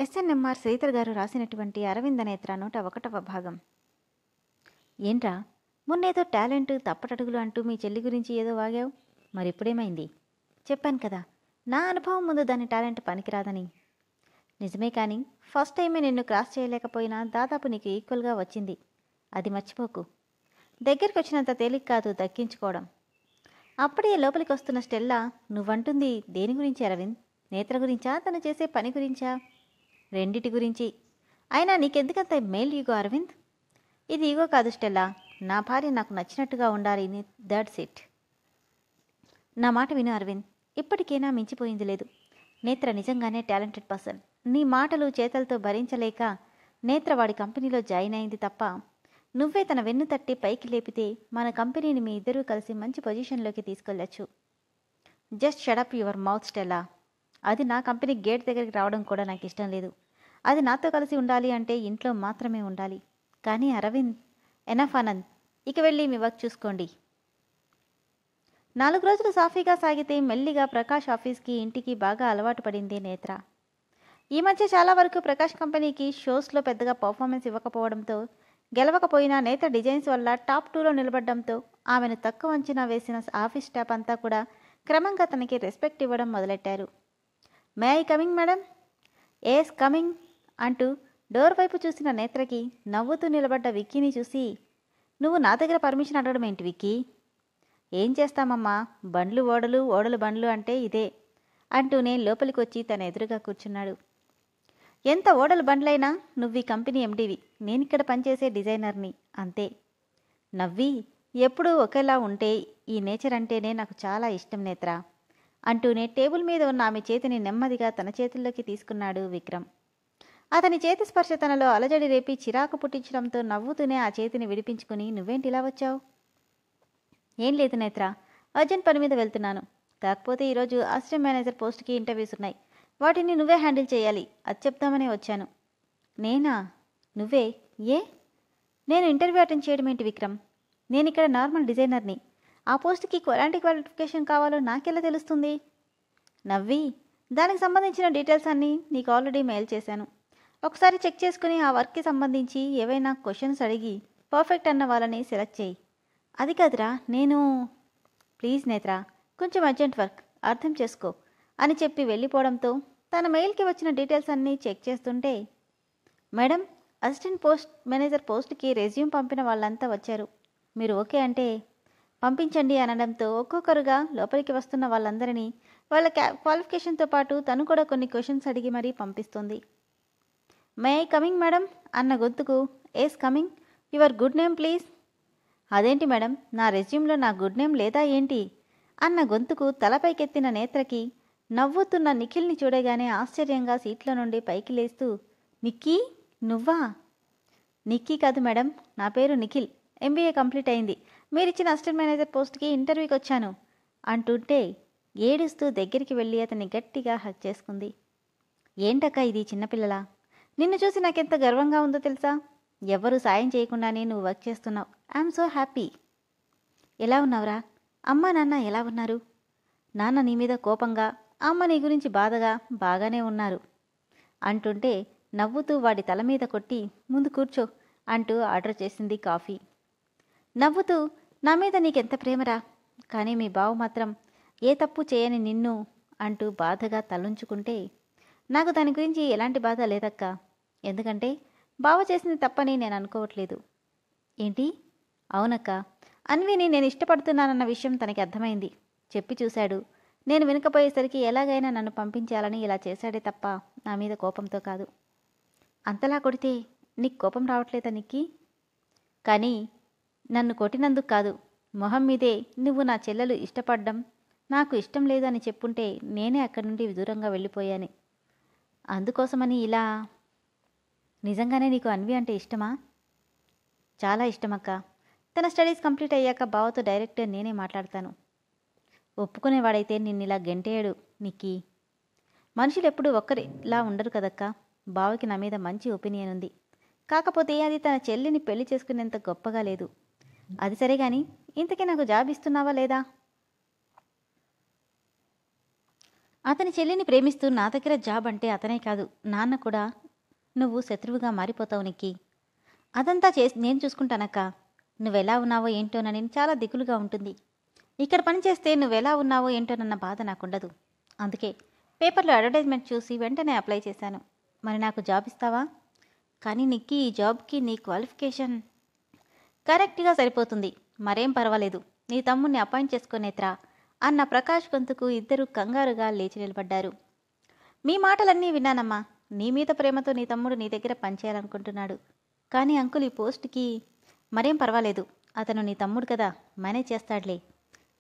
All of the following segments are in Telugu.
ఎస్ఎన్ఎంఆర్ శ్రీధర్ గారు రాసినటువంటి అరవింద నేత్ర 101వ భాగం. ఏంట్రా, మొన్నేదో టాలెంట్ తప్పటడుగులు అంటూ మీ చెల్లి గురించి ఏదో వాగావు, మరిప్పుడేమైంది? చెప్పాను కదా, నా అనుభవం ముందు దాని టాలెంట్ పనికిరాదని. నిజమే, కానీ ఫస్ట్ టైమే నిన్ను క్రాస్ చేయలేకపోయినా దాదాపు నీకు ఈక్వల్గా వచ్చింది. అది మర్చిపోకు. దగ్గరికి వచ్చినంత తేలిక కాదు దక్కించుకోవడం. అప్పుడే లోపలికి వస్తున్న స్టెల్లా, నువ్వంటుంది దేని గురించి అరవింద్? నేత్ర గురించా, తను చేసే పని గురించా? రెండిటి గురించి. అయినా నీకెందుకంత మేల్ ఈగో అరవింద్? ఇది ఈగో కాదు స్టెల్లా, నా భార్య నాకు నచ్చినట్టుగా ఉండాలి, దట్స్ ఇట్. నా మాట విను అరవింద్, ఇప్పటికైనా మించిపోయింది లేదు. నేత్ర నిజంగానే టాలెంటెడ్ పర్సన్. నీ మాటలు చేతలతో భరించలేక నేత్ర వాడి కంపెనీలో జాయిన్ అయింది తప్ప, నువ్వే తన వెన్ను తట్టి పైకి లేపితే మన కంపెనీని మీ ఇద్దరూ కలిసి మంచి పొజిషన్లోకి తీసుకెళ్ళచ్చు. Just shut up your mouth Stella. అది నా కంపెనీ గేట్ దగ్గరికి రావడం కూడా నాకు ఇష్టం లేదు. అది నాతో కలిసి ఉండాలి అంటే ఇంట్లో మాత్రమే ఉండాలి. కానీ అరవింద్, ఎనఫ్ ఆనంద్, ఇక వెళ్ళి మీ వర్క్ చూసుకోండి. 4 రోజులు సాఫీగా సాగితే మెల్లిగా ప్రకాష్ ఆఫీస్కి ఇంటికి బాగా అలవాటు పడింది నేత్ర. ఈ మధ్య చాలా వరకు ప్రకాష్ కంపెనీకి షోస్లో పెద్దగా పర్ఫార్మెన్స్ ఇవ్వకపోవడంతో, గెలవకపోయినా నేత్ర డిజైన్స్ వల్ల టాప్ 2లో నిలబడడంతో ఆమెను తక్కువ అంచనా వేసిన ఆఫీస్ స్టాఫ్ అంతా కూడా క్రమంగా తనకి రెస్పెక్ట్ ఇవ్వడం మొదలెట్టారు. May I coming madam? Yes coming అంటూ డోర్ వైపు చూసిన నేత్రకి నవ్వుతూ నిలబడ్డ విక్కీని చూసి, నువ్వు నా దగ్గర పర్మిషన్ అడగడం ఏంటి విక్కీ? ఏం చేస్తామమ్మా, బండ్లు ఓడలు, ఓడలు బండ్లు అంటే ఇదే అంటూనే లోపలికి వచ్చి తన ఎదురుగా కూర్చున్నాడు. ఎంత ఓడలు బండ్లైనా నువ్వు ఈ కంపెనీ ఎండివి, నేనిక్కడ పనిచేసే డిజైనర్ని, అంతే. నవ్వి, ఎప్పుడూ ఒకేలా ఉంటే ఈ నేచర్ అంటేనే నాకు చాలా ఇష్టం నేత్ర అంటూనే టేబుల్ మీద ఉన్న ఆమె చేతిని నెమ్మదిగా తన చేతుల్లోకి తీసుకున్నాడు విక్రమ్. అతని చేతి స్పర్శ తనలో అలజడి రేపి చిరాకు పుట్టించడంతో నవ్వుతూనే ఆ చేతిని విడిపించుకుని, నువ్వేంటి ఇలా వచ్చావు? ఏం లేదు నేత్ర, అర్జెంట్ పని మీద వెళ్తున్నాను. కాకపోతే ఈరోజు అసిస్టెంట్ మేనేజర్ పోస్ట్కి ఇంటర్వ్యూస్ ఉన్నాయి, వాటిని నువ్వే హ్యాండిల్ చేయాలి, అది చెప్తామనే వచ్చాను. నేనా? నువ్వే? ఏ? నేను ఇంటర్వ్యూ అటెండ్ చేయడం ఏంటి విక్రమ్? నేను ఇక్కడ నార్మల్ డిజైనర్ని. ఆ పోస్ట్కి ఎలాంటి క్వాలిఫికేషన్ కావాలో నాకెలా తెలుస్తుంది? నవ్వి, దానికి సంబంధించిన డీటెయిల్స్ అన్నీ నీకు ఆల్రెడీ మెయిల్ చేశాను. ఒకసారి చెక్ చేసుకుని ఆ వర్క్కి సంబంధించి ఏవైనా క్వశ్చన్స్ అడిగి పర్ఫెక్ట్ అన్న వాళ్ళని సెలెక్ట్ చేయి. అది కాదురా, నేను... ప్లీజ్ నేత్ర, కొంచెం అర్జెంట్ వర్క్, అర్థం చేసుకో అని చెప్పి వెళ్ళిపోవడంతో తన మెయిల్కి వచ్చిన డీటెయిల్స్ అన్నీ చెక్ చేస్తుంటే, మేడం, అసిస్టెంట్ మేనేజర్ పోస్ట్కి రెజ్యూమ్ పంపిన వాళ్ళంతా వచ్చారు, మీరు ఓకే అంటే పంపించండి అనడంతో ఒక్కొక్కరుగా లోపలికి వస్తున్న వాళ్ళందరినీ వాళ్ళ క్వాలిఫికేషన్తో పాటు తను కూడా కొన్ని క్వశ్చన్స్ అడిగి మరీ పంపిస్తుంది. మే ఐ కమింగ్ మేడం అన్న గొంతుకు, yes coming, your good name please. అదేంటి మేడం, నా రెజ్యూమ్లో నా గుడ్ నేమ్ లేదా ఏంటి అన్న గొంతుకు తలపైకెత్తిన నేత్రకి నవ్వుతున్న నిఖిల్ని చూడగానే ఆశ్చర్యంగా సీట్లో నుండి పైకి లేస్తూ, నిక్కీ, నువ్వా? నిక్కీ కాదు మేడం, నా పేరు నిఖిల్, ఎంబీఏ కంప్లీట్ అయింది, మీరిచ్చిన అసిస్టెంట్ మేనేజర్ పోస్ట్కి ఇంటర్వ్యూకి వచ్చాను అంటుంటే ఏడుస్తూ దగ్గరికి వెళ్ళి అతన్ని గట్టిగా హక్ చేసుకుంది. ఏంటక్క ఇది చిన్నపిల్లలా? నిన్ను చూసి నాకెంత గర్వంగా ఉందో తెలుసా? ఎవ్వరూ సాయం చేయకుండానే నువ్వు వర్క్ చేస్తున్నావు. I'm so happy. ఎలా ఉన్నావురా? అమ్మ నాన్న ఎలా ఉన్నారు? నాన్న నీ మీద కోపంగా, అమ్మ నీ గురించి బాధగా బాగానే ఉన్నారు అంటుంటే నవ్వుతూ వాడి తల మీద కొట్టి, ముందు కూర్చో అంటూ ఆర్డర్ చేసింది కాఫీ. నవ్వుతూ, నా మీద నీకెంత ప్రేమరా, కానీ మీ బావ మాత్రం ఏ తప్పు చేయని నిన్ను అంటూ బాధగా తలుంచుకుంటే, నాకు దాని గురించి ఎలాంటి బాధ లేదక్క, ఎందుకంటే బావ చేసింది తప్పని నేను అనుకోవట్లేదు. ఏంటి? అవునక్క, అన్విని నేను ఇష్టపడుతున్నానన్న విషయం తనకి అర్థమైంది, చెప్పి చూశాడు. నేను వినకపోయేసరికి ఎలాగైనా నన్ను పంపించాలని ఇలా చేశాడే తప్ప నా మీద కోపంతో కాదు. అంతలా కొడితే నీకు కోపం రావట్లేదా నిక్కీ? కానీ నన్ను కొట్టినందుకు కాదు, మొహం మీదే నువ్వు నా చెల్లెలు ఇష్టపడ్డం నాకు ఇష్టం లేదు అని చెప్పుంటే నేనే అక్కడి నుండి దూరంగా వెళ్ళిపోయాను. అందుకోసమని ఇలా. నిజంగానే నీకు అన్వి అంటే ఇష్టమా? చాలా ఇష్టమక్క. తన స్టడీస్ కంప్లీట్ అయ్యాక బావతో డైరెక్ట్ నేనే మాట్లాడతాను. ఒప్పుకునేవాడైతే నిన్నిలా గెంటేయడు నిక్కీ. మనుషులు ఎప్పుడూ ఒక్కరిలా ఉండరు కదక్క. బావకి నా మీద మంచి ఒపీనియన్ ఉంది, కాకపోతే అది తన చెల్లిని పెళ్లి చేసుకునేంత గొప్పగా లేదు. అది సరే గాని, ఇంతకీ నాకు జాబ్ ఇస్తున్నావా లేదా? అతని చెల్లిని ప్రేమిస్తూ నా దగ్గర జాబ్ అంటే అతనే కాదు నాన్న కూడా నువ్వు శత్రువుగా మారిపోతావు నిక్కి. అదంతా నేను చూసుకుంటానక్క. నువ్వెలా ఉన్నావో ఏంటోనని చాలా దిగులుగా ఉంటుంది. ఇక్కడ పని చేస్తే నువ్వెలా ఉన్నావో ఏంటోనన్న బాధ నాకుండదు. అందుకే పేపర్లో అడ్వర్టైజ్మెంట్ చూసి వెంటనే అప్లై చేశాను. మరి నాకు జాబ్ ఇస్తావా? కానీ నిక్కి, ఈ జాబ్కి నీ క్వాలిఫికేషన్ కరెక్ట్గా సరిపోతుంది. మరేం పర్వాలేదు, నీ తమ్ముడిని అపాయింట్ చేసుకో నేత్రా అన్న ప్రకాష్ గొంతుకు ఇద్దరు కంగారుగా లేచి నిలబడ్డారు. మీ మాటలన్నీ విన్నానమ్మా. నీ మీద ప్రేమతో నీ తమ్ముడు నీ దగ్గర పనిచేయాలనుకుంటున్నాడు. కానీ అంకుల్, ఈ పోస్ట్కి మరేం పర్వాలేదు. అతను నీ తమ్ముడు కదా, మేనేజ్ చేస్తాడులే.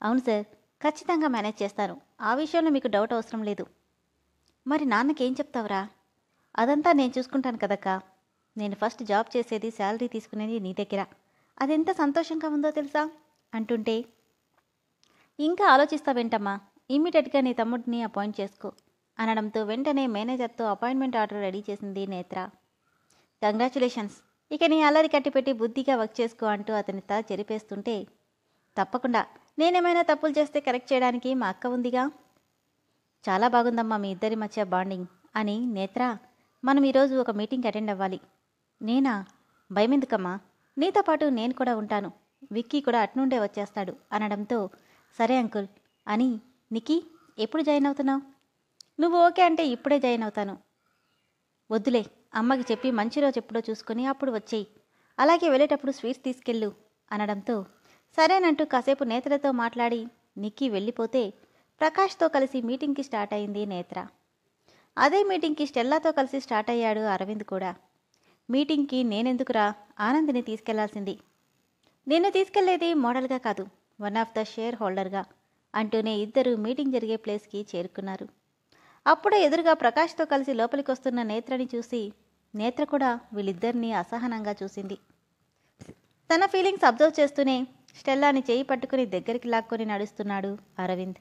అవును సార్, ఖచ్చితంగా మేనేజ్ చేస్తాను. ఆ విషయంలో మీకు డౌట్ అవసరం లేదు. మరి నాన్నకేం చెప్తావురా? అదంతా నేను చూసుకుంటాను కదక్కా. నేను ఫస్ట్ జాబ్ చేసేది, శాలరీ తీసుకునేది నీ దగ్గర. అదెంత సంతోషంగా ఉందో తెలుసా అంటుంటే, ఇంకా ఆలోచిస్తావేంటమ్మా, ఇమ్మీడియట్గా నీ తమ్ముడిని అపాయింట్ చేసుకో అనడంతో వెంటనే మేనేజర్తో అపాయింట్మెంట్ ఆర్డర్ రెడీ చేసింది నేత్ర. కంగ్రాచులేషన్స్, ఇక నీ అల్లరి కట్టిపెట్టి బుద్ధిగా వర్క్ చేసుకో అంటూ అతని తల చెరిపేస్తుంటే, తప్పకుండా, నేనేమైనా తప్పులు చేస్తే కరెక్ట్ చేయడానికి మా అక్క ఉందిగా. చాలా బాగుందమ్మా మీ ఇద్దరి మధ్య బాండింగ్ అని. నేత్ర, మనం ఈరోజు ఒక మీటింగ్ అటెండ్ అవ్వాలి. నేనా? భయమెందుకమ్మా, నీతో పాటు నేను కూడా ఉంటాను. విక్కీ కూడా అట్నుండే వచ్చేస్తాడు అనడంతో, సరే అంకుల్ అని. నిక్కీ, ఎప్పుడు జాయిన్ అవుతున్నావు? నువ్వు ఓకే అంటే ఇప్పుడే జాయిన్ అవుతాను. వద్దులే, అమ్మకి చెప్పి మంచి రోజు ఎప్పుడో చూసుకుని అప్పుడు వచ్చేయి. అలాగే వెళ్ళేటప్పుడు స్వీట్స్ తీసుకెళ్ళు అనడంతో, సరేనంటూ కాసేపు నేత్రతో మాట్లాడి నిక్కీ వెళ్ళిపోతే ప్రకాష్తో కలిసి మీటింగ్కి స్టార్ట్ అయింది నేత్ర. అదే మీటింగ్కి స్టెల్లాతో కలిసి స్టార్ట్ అయ్యాడు అరవింద్ కూడా. మీటింగ్కి నేనెందుకురా, ఆనందిని తీసుకెళ్లాల్సింది. నిన్ను తీసుకెళ్లేది మోడల్గా కాదు, వన్ ఆఫ్ ద షేర్ హోల్డర్గా అంటూనే ఇద్దరు మీటింగ్ జరిగే ప్లేస్కి చేరుకున్నారు. అప్పుడే ఎదురుగా ప్రకాష్తో కలిసి లోపలికొస్తున్న నేత్రని చూసి నేత్ర కూడా వీళ్ళిద్దరినీ అసహనంగా చూసింది. తన ఫీలింగ్స్ అబ్జర్వ్ చేస్తూనే స్టెల్లాని చేయి పట్టుకుని దగ్గరికి లాక్కొని నడుస్తున్నాడు అరవింద్.